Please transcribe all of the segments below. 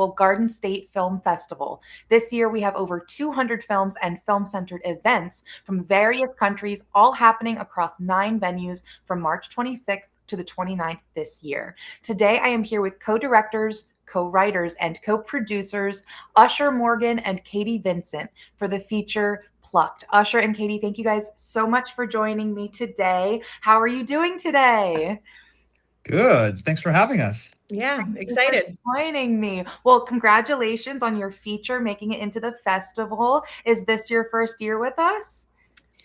Garden State Film Festival. This year, we have over 200 films and film-centered events from various countries, all happening across 9 venues from March 26th to the 29th this year. Today, I am here with co-directors, co-writers, and co-producers Usher Morgan and Katie Vincent for the feature Plucked. Usher and Katie, thank you guys so much for joining me today. How are you doing today? Good. Thanks for having us. Yeah, Thank you for excited. joining me. Well, congratulations on your feature making it into the festival. Is this your first year with us?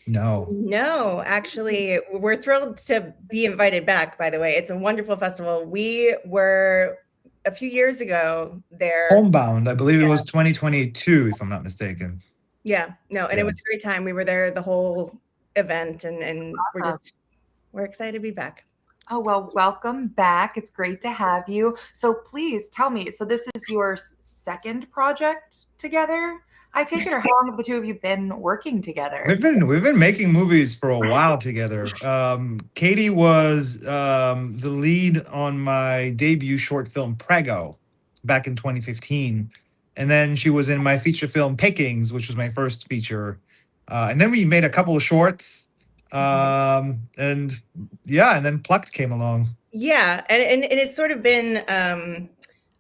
No. No, actually, we're thrilled to be invited back, by the way. It's a wonderful festival. We were a few years ago there. Homebound. I believe it was 2022, if I'm not mistaken. Yeah, no, and it was a great time. We were there the whole event and Awesome. we're excited to be back. Oh, well, welcome back. It's great to have you. So please tell me, so this is your second project together? I take it, or how long have the two of you been working together? We've been making movies for a while together. Katie was the lead on my debut short film Prego back in 2015, and then she was in my feature film Pickings, which was my first feature, and then we made a couple of shorts, and then Plucked came along. Yeah, and it's sort of been a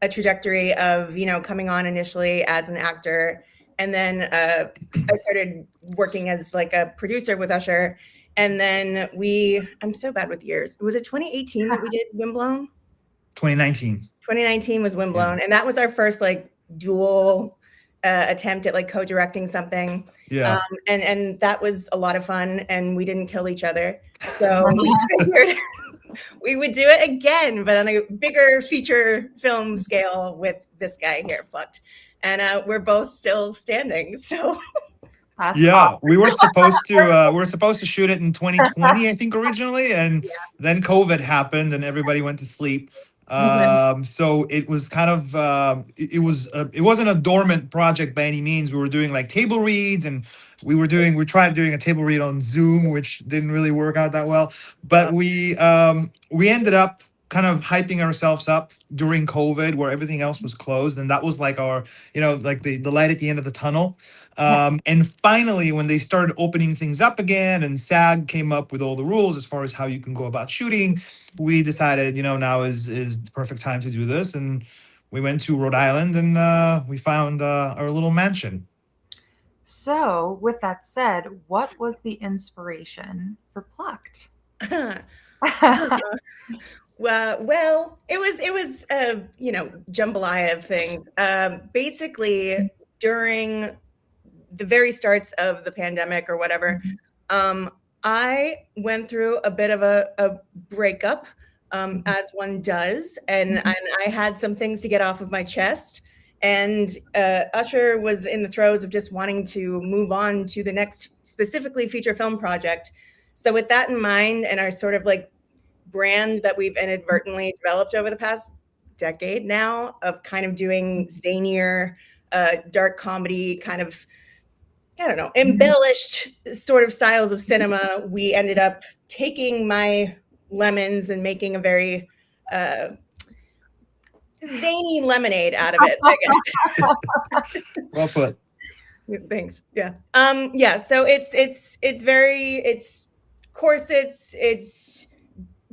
trajectory of, coming on initially as an actor. And then I started working as like a producer with Usher. And then I'm so bad with years. Was it 2018 that we did Windblown? 2019. 2019 was Windblown. Yeah. And that was our first like dual attempt at like co-directing something. Yeah. And that was a lot of fun, and we didn't kill each other. So we figured we would do it again, but on a bigger feature film scale with this guy here, Plucked. And we're both still standing. So That's yeah, awesome. we were supposed to shoot it in 2020, I think, originally, and then COVID happened and everybody went to sleep. So it was kind of it wasn't a dormant project by any means. We were doing like table reads, and we tried doing a table read on Zoom, which didn't really work out that well. But we ended up kind of hyping ourselves up during COVID, where everything else was closed, and that was like our, like the light at the end of the tunnel. And finally, when they started opening things up again and SAG came up with all the rules as far as how you can go about shooting, we decided, now is the perfect time to do this. And we went to Rhode Island, and we found our little mansion. So, with that said, what was the inspiration for Plucked? Well, it was jambalaya of things. Basically, during the very starts of the pandemic or whatever, I went through a bit of a breakup, as one does, and I had some things to get off of my chest. And Usher was in the throes of just wanting to move on to the next specifically feature film project. So with that in mind, and our sort of like brand that we've inadvertently developed over the past decade now of kind of doing zanier, dark comedy, kind of, I don't know, embellished sort of styles of cinema, we ended up taking my lemons and making a very zany lemonade out of it, I guess. Well put. Thanks. Yeah. So it's corsets, it's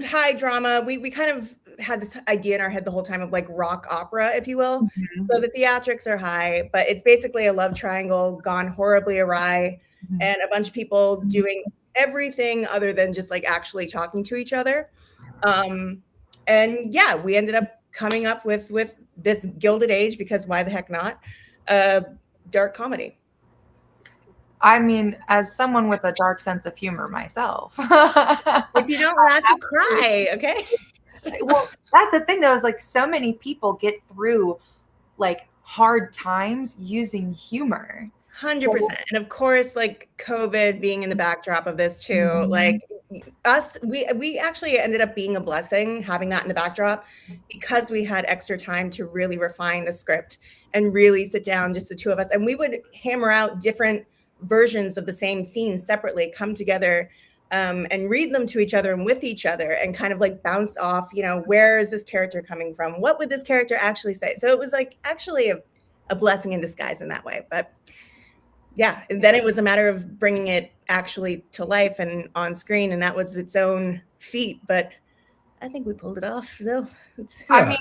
high drama. We kind of had this idea in our head the whole time of like rock opera, if you will. So the theatrics are high, but it's basically a love triangle gone horribly awry, and a bunch of people doing everything other than just like actually talking to each other. And yeah, we ended up coming up with this Gilded Age, because why the heck not? Dark comedy. I mean, as someone with a dark sense of humor myself. If you don't laugh, you cry, okay? Well, that's the thing though, is like so many people get through like hard times using humor. 100%. And of course, like COVID being in the backdrop of this too, like us, we actually ended up being a blessing having that in the backdrop, because we had extra time to really refine the script and really sit down, just the two of us. And we would hammer out different versions of the same scene separately, come together and read them to each other and with each other and kind of like bounce off, you know, where is this character coming from? What would this character actually say? So it was like actually a blessing in disguise in that way. But yeah, and then it was a matter of bringing it actually to life and on screen, and that was its own feat. But I think we pulled it off. So I mean,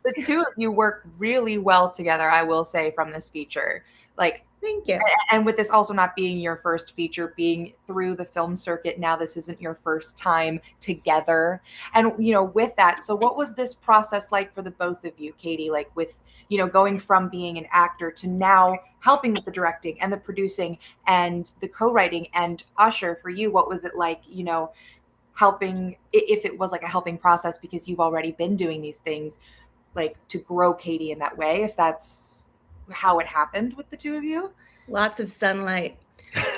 the two of you work really well together, I will say, from this feature. Like, thank you. and with this also not being your first feature, being through the film circuit now, this isn't your first time together. And, you know, with that, so what was this process like for the both of you, Katie? Like with, you know, going from being an actor to now helping with the directing and the producing and the co-writing, and Usher, for you, what was it like, you know, helping, if it was like a helping process because you've already been doing these things, like to grow Katie in that way, if that's how it happened with the two of you? Lots of sunlight.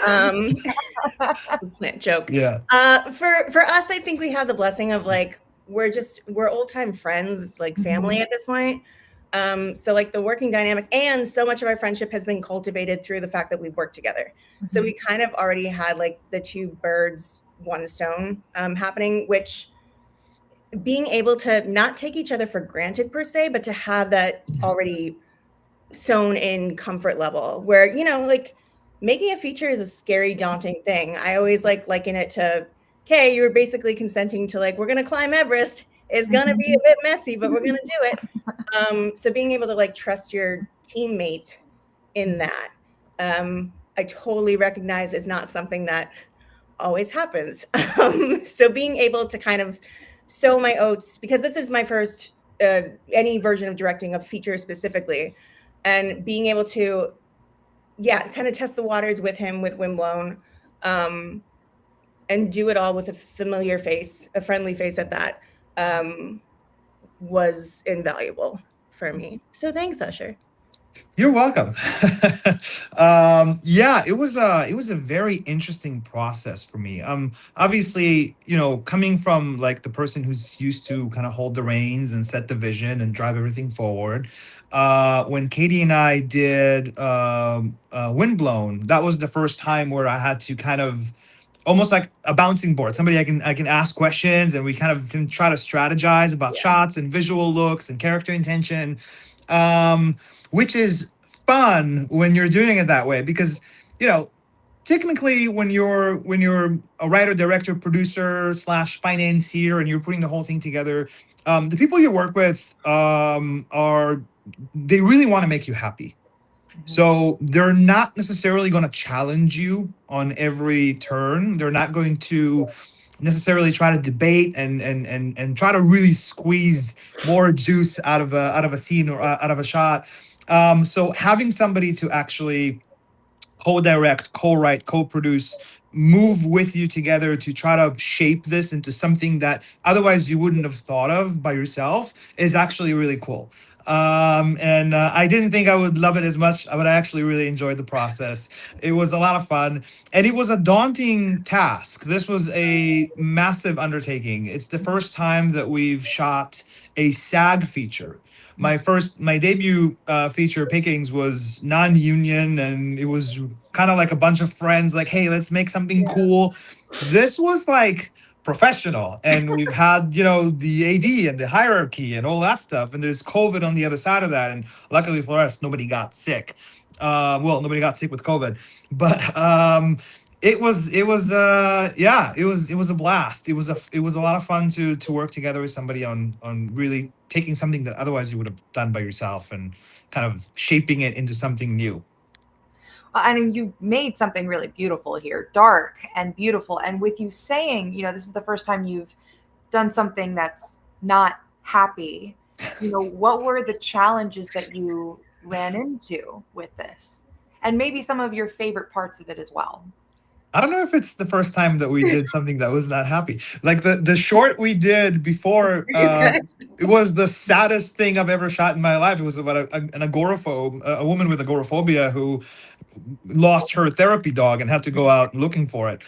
Plant joke. Yeah. For us, I think we have the blessing of like we're old time friends, like family at this point. So like the working dynamic and so much of our friendship has been cultivated through the fact that we've worked together. So we kind of already had like the two birds, one stone happening, which being able to not take each other for granted per se, but to have that already sewn in comfort level where, you know, like making a feature is a scary, daunting thing. I always like liken it to, okay, you were basically consenting to like, we're going to climb Everest. It's going to be a bit messy, but we're going to do it. So being able to like trust your teammate in that, I totally recognize is not something that always happens. So being able to kind of sow my oats, because this is my first any version of directing a feature specifically, and being able to, kind of test the waters with him with Windblown, and do it all with a familiar face, a friendly face at that, was invaluable for me. So thanks, Usher. You're welcome. It was a very interesting process for me. Obviously, you know, coming from like the person who's used to kind of hold the reins and set the vision and drive everything forward. When Katie and I did Windblown, that was the first time where I had to kind of almost like a bouncing board, somebody I can ask questions, and we kind of can try to strategize about shots and visual looks and character intention. Which is fun when you're doing it that way, because, you know, technically when you're a writer, director, producer / financier, and you're putting the whole thing together, the people you work with they really want to make you happy. So they're not necessarily going to challenge you on every turn. They're not going to necessarily try to debate and try to really squeeze more juice out of a scene or out of a shot. So having somebody to actually co-direct, co-write, co-produce, move with you together to try to shape this into something that otherwise you wouldn't have thought of by yourself is actually really cool. And I didn't think I would love it as much, but I actually really enjoyed the process. It was a lot of fun, and it was a daunting task. This was a massive undertaking. It's the first time that we've shot a SAG feature. My debut feature, Pickings, was non-union, and it was kind of like a bunch of friends like, hey, let's make something cool. This was like professional, and we've had, you know, the AD and the hierarchy and all that stuff, and there's COVID on the other side of that, and luckily for us, nobody got sick. Nobody got sick with COVID, but it was a blast. It was a lot of fun to work together with somebody on really taking something that otherwise you would have done by yourself and kind of shaping it into something new. I mean, you made something really beautiful here, dark and beautiful. And with you saying, you know, this is the first time you've done something that's not happy, you know, what were the challenges that you ran into with this? And maybe some of your favorite parts of it as well. I don't know if it's the first time that we did something that was not happy. Like the short we did before, it was the saddest thing I've ever shot in my life. It was about an agoraphobe, a woman with agoraphobia who lost her therapy dog and had to go out looking for it.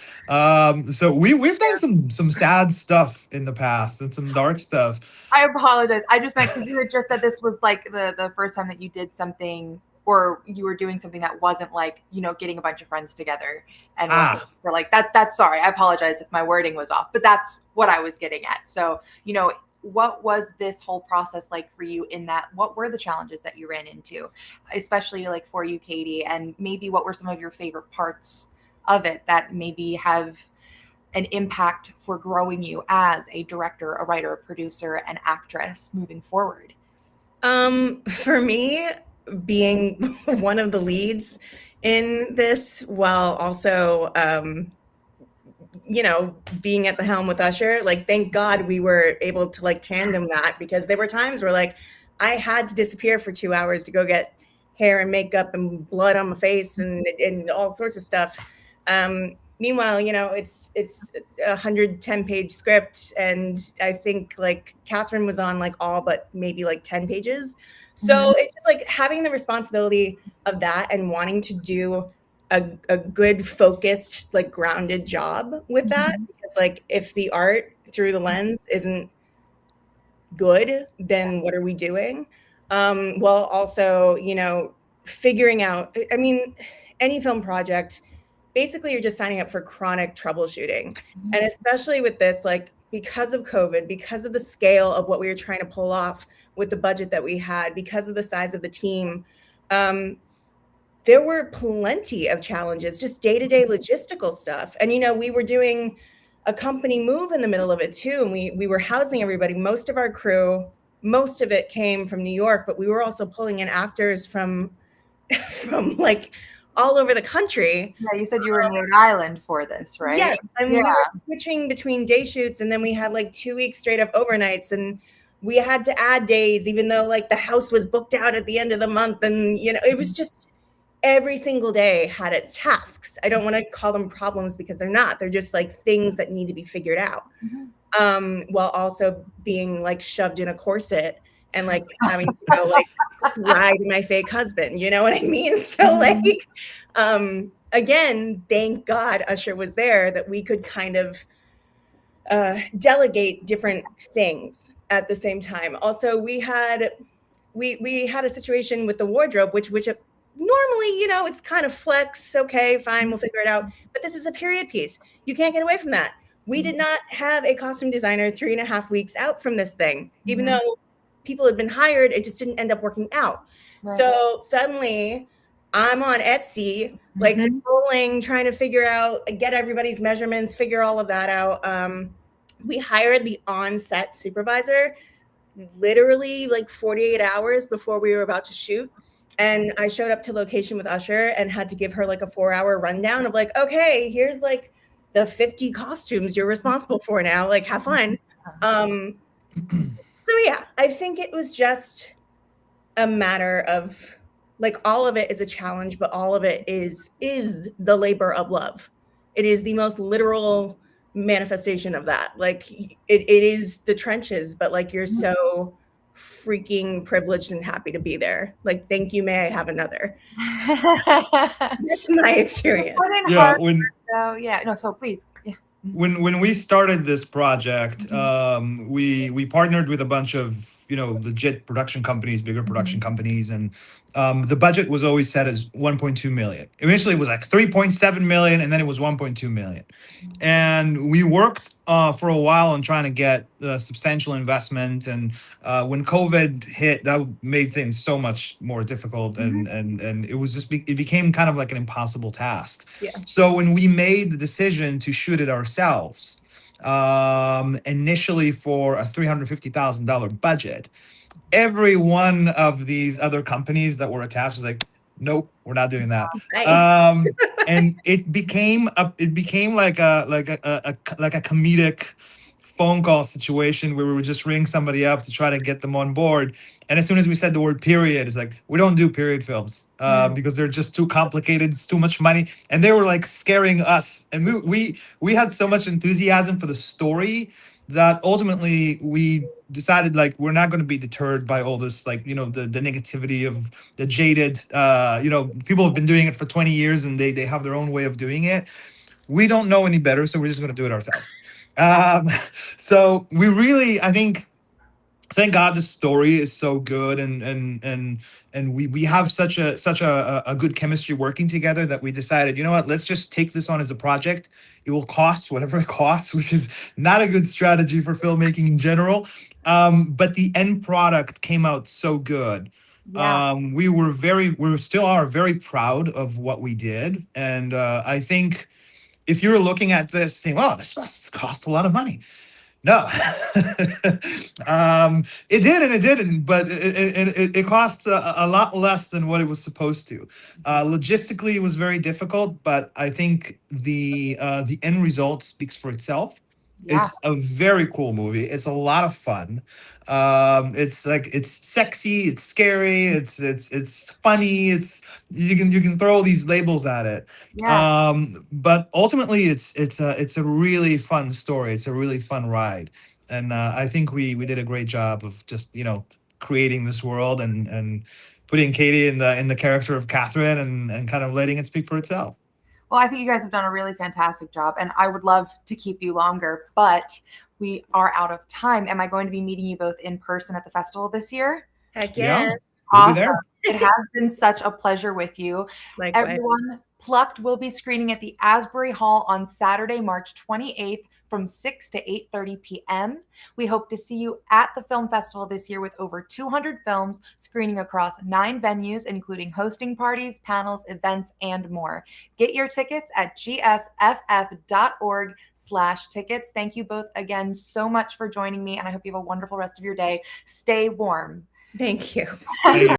So we've done some sad stuff in the past and some dark stuff. I apologize. I just meant because you had just said this was like the first time that you did something or you were doing something that wasn't like, getting a bunch of friends together and for like that's sorry, I apologize if my wording was off, but that's what I was getting at. So, what was this whole process like for you in that? What were the challenges that you ran into, especially like for you, Katie, and maybe what were some of your favorite parts of it that maybe have an impact for growing you as a director, a writer, a producer, an actress moving forward? For me, being one of the leads in this, while also, being at the helm with Usher, like, thank God we were able to like tandem that, because there were times where like I had to disappear for 2 hours to go get hair and makeup and blood on my face and all sorts of stuff. Meanwhile, it's a 110-page script, and I think like Catherine was on like all but maybe like 10 pages. So it's just like having the responsibility of that and wanting to do a good, focused, like grounded job with that. Because like if the art through the lens isn't good, then what are we doing? While also, figuring out, I mean, any film project, basically you're just signing up for chronic troubleshooting. And especially with this, like, because of COVID, because of the scale of what we were trying to pull off with the budget that we had, because of the size of the team, there were plenty of challenges, just day-to-day logistical stuff. And, we were doing a company move in the middle of it too. And we were housing everybody. Most of our crew, most of it came from New York, but we were also pulling in actors from like all over the country. Yeah, you said you were in Rhode Island for this, right? Yes, and we were switching between day shoots, and then we had like 2 weeks straight up overnights, and we had to add days, even though like the house was booked out at the end of the month, and it was just every single day had its tasks. I don't want to call them problems because they're not. They're just like things that need to be figured out, while also being like shoved in a corset and like having to go like ride my fake husband, you know what I mean? So like, again, thank God Usher was there, that we could kind of delegate different things at the same time. Also, we had a situation with the wardrobe, which normally, it's kind of flex. Okay, fine, we'll figure it out. But this is a period piece. You can't get away from that. We did not have a costume designer 3.5 weeks out from this thing, even though people had been hired. It just didn't end up working out. Right. So suddenly I'm on Etsy, like scrolling, trying to get everybody's measurements, figure all of that out. We hired the on-set supervisor literally like 48 hours before we were about to shoot. And I showed up to location with Usher and had to give her like a 4-hour rundown of like, okay, here's like the 50 costumes you're responsible for now, like have fun. So yeah, I think it was just a matter of like, all of it is a challenge, but all of it is the labor of love. It is the most literal manifestation of that. Like it is the trenches, but like you're so freaking privileged and happy to be there. Like, thank you, may I have another. That's my experience. So please. When we started this project, we partnered with a bunch of legit production companies, bigger production companies, and the budget was always set as 1.2 million. Initially, it was like 3.7 million, and then it was 1.2 million. And we worked for a while on trying to get substantial investment. And when COVID hit, that made things so much more difficult, and it was just it became kind of like an impossible task. Yeah. So when we made the decision to shoot it ourselves, initially for a $350,000 budget, every one of these other companies that were attached was like, nope, we're not doing that. And it became like a comedic phone call situation where we would just ring somebody up to try to get them on board. And as soon as we said the word period, it's like, we don't do period films because they're just too complicated. It's too much money. And they were like scaring us. And we had so much enthusiasm for the story that ultimately we decided like, we're not going to be deterred by all this, like, the negativity of the jaded, people have been doing it for 20 years and they have their own way of doing it. We don't know any better, so we're just going to do it ourselves. So we really, I think thank God the story is so good, and we have such a good chemistry working together that we decided, you know what, let's just take this on as a project. It will cost whatever it costs, which is not a good strategy for filmmaking in general. But the end product came out so good. Yeah. We still are very proud of what we did, and I think if you're looking at this saying, "Oh, this must cost a lot of money," no, it did and it didn't, but it costs a lot less than what it was supposed to. Logistically, it was very difficult, but I think the end result speaks for itself. Yeah. It's a very cool movie. It's a lot of fun. It's like it's sexy, it's scary, it's funny. You can throw these labels at it. Yeah. But ultimately, it's a really fun story. It's a really fun ride, and I think we did a great job of just creating this world and putting Katie in the character of Catherine and kind of letting it speak for itself. Well, I think you guys have done a really fantastic job, and I would love to keep you longer, but we are out of time. Am I going to be meeting you both in person at the festival this year? Heck Yeah, yes. we'll be Awesome. there. It has been such a pleasure with you. Likewise. Everyone, Plucked will be screening at the Asbury Hall on Saturday, March 28th from 6 to 8:30 p.m. We hope to see you at the film festival this year with over 200 films screening across 9 venues, including hosting parties, panels, events, and more. Get your tickets at gsff.org/tickets. Thank you both again so much for joining me, and I hope you have a wonderful rest of your day. Stay warm. Thank you. Thank you.